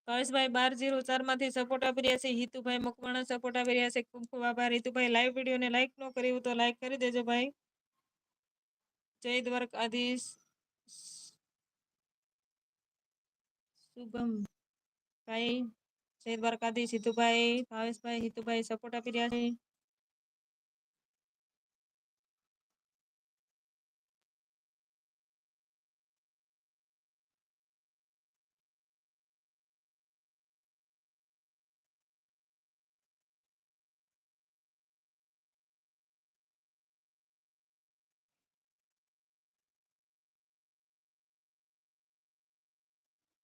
ભાવેશભાઈ 1204 માંથી સપોર્ટ આપી રહ્યા છે. હિતુભાઈ મકવાણા સપોર્ટ આપી રહ્યા છે. ખૂબ ખૂબ આભાર. હિતુભાઈ લાઈવ વિડીયોને લાઈક ન કર્યું તો લાઈક કરી દેજો ભાઈ. જય દ્વારકાધીશ. શુભમ ભાઈ જય દ્વારકાધીશ. હિતુભાઈ ભાવેશભાઈ હિતુભાઈ સપોર્ટ આપી રહ્યા છે.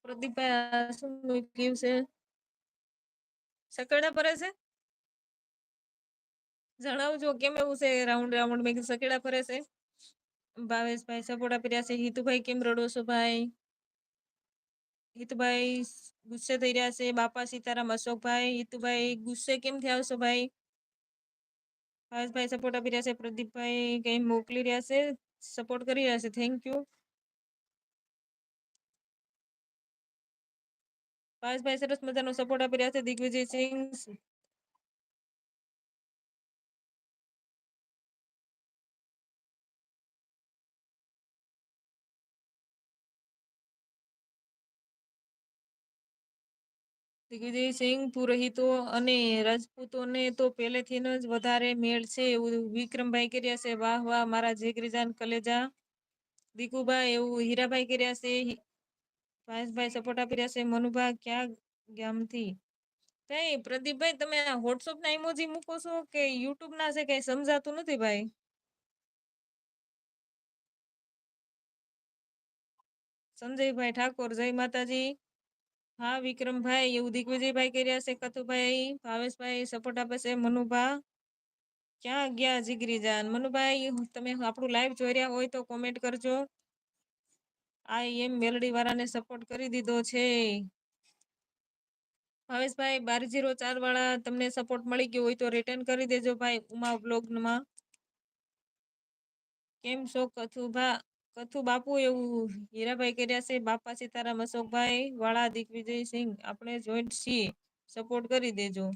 પ્રદીપભાઈ શું મૂક્યું છે? સકડા ફરે છે? જણાવજો કેમ એવું છે? રાઉન્ડ રાઉન્ડ મેં સકેડા ફરે છે. ભાવેશભાઈ સપોર્ટ આપી રહ્યા છે. હિતુભાઈ કેમ રડો છો ભાઈ? હિતુભાઈ ગુસ્સે થઈ રહ્યા છે. બાપા સીતારામ અશોકભાઈ હિતુભાઈ ગુસ્સે કેમ થયા છો ભાઈ? ભાવેશભાઈ સપોર્ટ આપી રહ્યા છે. પ્રદીપભાઈ કઈ મોકલી રહ્યા છે, સપોર્ટ કરી રહ્યા છે. Thank you. ભાવેશભાઈ સરસ મજાનો સપોર્ટ આપી રહ્યા છે. દિગ્વિજયસિંહ દિગ્વિજયસિંહ પુરોહિતો અને રાજપૂતોને તો પહેલેથી જ વધારે મેળ છે એવું વિક્રમભાઈ કર્યા છે. વાહ વાહ મારા જીગરીજાન કલેજા. દીકુભાઈ એવું હીરાભાઈ કર્યા છે. ભાવેશભાઈ સપોર્ટ આપી રહ્યા છે. મનુભા ક્યાં ગામથી? કઈ પ્રદીપભાઈ તમે વોટ્સઅપ ના ઇમોજી મૂકો છો કે યુટ્યુબ ના છે? કઈ સમજાતું નથી ભાઈ. સંજયભાઈ ઠાકોર જય માતાજી. હા વિક્રમભાઈ એવું દિગ્વિજયભાઈ કર્યા છે. કથુભાઈ ભાવેશભાઈ સપોર્ટ આપે છે. મનુભા ક્યાં ગયા જીગરીજાન? મનુભાઈ તમે આપણું લાઈવ જોઈ રહ્યા હોય તો કોમેન્ટ કરજો. મેલડી વાળાને સપોર્ટ કરી દીધો છે. ભાવેશભાઈ 1204 વાળા તમને સપોર્ટ મળી ગયો હોય તો રિટર્ન કરી દેજો ભાઈ. ઉમા બ્લોગમાં કેમ છો કથુ બાપુ એવું હીરાભાઈ કર્યા છે. બાપા સીતારામ અશોકભાઈ વાળા દિગ્વિજયસિંહ આપણે જોઈન્ટ છીએ, સપોર્ટ કરી દેજો.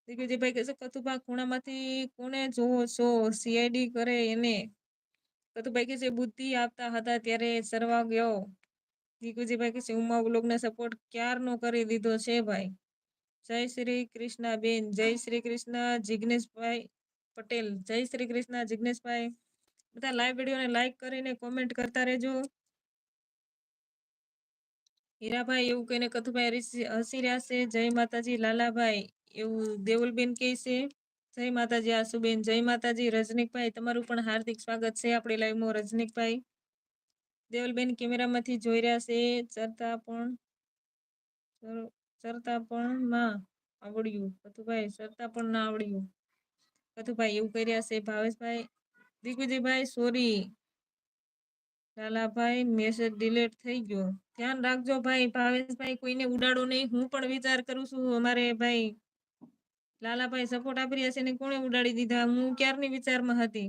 દિગ્વિજયભાઈ કહેશે કથુભા ખૂણામાંથી કોને જોવો છો? સીઆઈડી કરે એને. કથુભાઈ કહેશે બુદ્ધિ આપતા હતા ત્યારે સરવા ગયો. દિગ્વિજયભાઈ કહેશે ઉમા બ્લોગને સપોર્ટ ક્યારનો કરી દીધો છે ભાઈ. જય શ્રી કૃષ્ણ બેન. જય શ્રી કૃષ્ણ જિગ્નેશભાઈ પટેલ. જય શ્રી કૃષ્ણ જિગ્નેશભાઈ. બધા લાઈવ વિડીયોને લાઈક કરીને કોમેન્ટ કરતા રહેજો. હીરાભાઈ એવું કહીને કથુભાઈ હસી રહ્યા છે. જય માતાજી લાલાભાઈ એવું દેવલબેન કહે છે. જય માતાજી આશુબેન. જય માતાજી રજનીકભાઈ તમારું પણ હાર્દિક સ્વાગત છે આપણી લાઈવમાં. રજનીકભાઈ દેવલબેન કેમેરામાંથી જોઈ રહ્યા છે. ચરતા પણ ના આવડ્યું. કથુભાઈ ચરતા પણ ના આવડ્યું. કથુભાઈ એવું કરી રહ્યા છે. ભાવેશભાઈ દિગ્વિજયભાઈ સોરી લાલાભાઈ મેસેજ ડિલીટ થઈ ગયો. ધ્યાન રાખજો ભાઈ. ભાવેશભાઈ કોઈને ઉડાડો નહીં. હું પણ વિચાર કરું છું અમારે ભાઈ લાલાભાઈ સપોર્ટ આપી રહ્યા છે ને કોણે ઉડાડી દીધા? હું ક્યારની વિચારમાં હતી.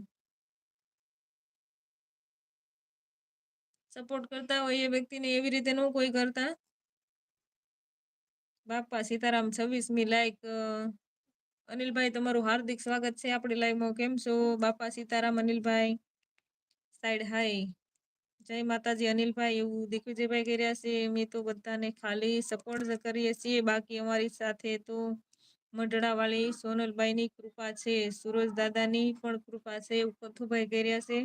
સપોર્ટ કરતા હોય એ વ્યક્તિને એવી રીતે ન કોઈ કરતા. બાપા સીતારામ 26મી લાઈક. અનિલભાઈ તમારું હાર્દિક સ્વાગત છે આપણી લાઈવમાં. કેમ છો બાપા સીતારામ અનિલભાઈ? સાઈડ હાય. જય માતાજી અનિલભાઈ એવું દિગ્વિજયભાઈ કર્યા છે. અમે તો બધાને ખાલી સપોર્ટ કરીએ છીએ. બાકી અમારી સાથે તો મઢડાવાળી સોનલબાઈની કૃપા છે. સુરજ દાદાની પણ કૃપા છે એવું કથુભાઈ કર્યા છે.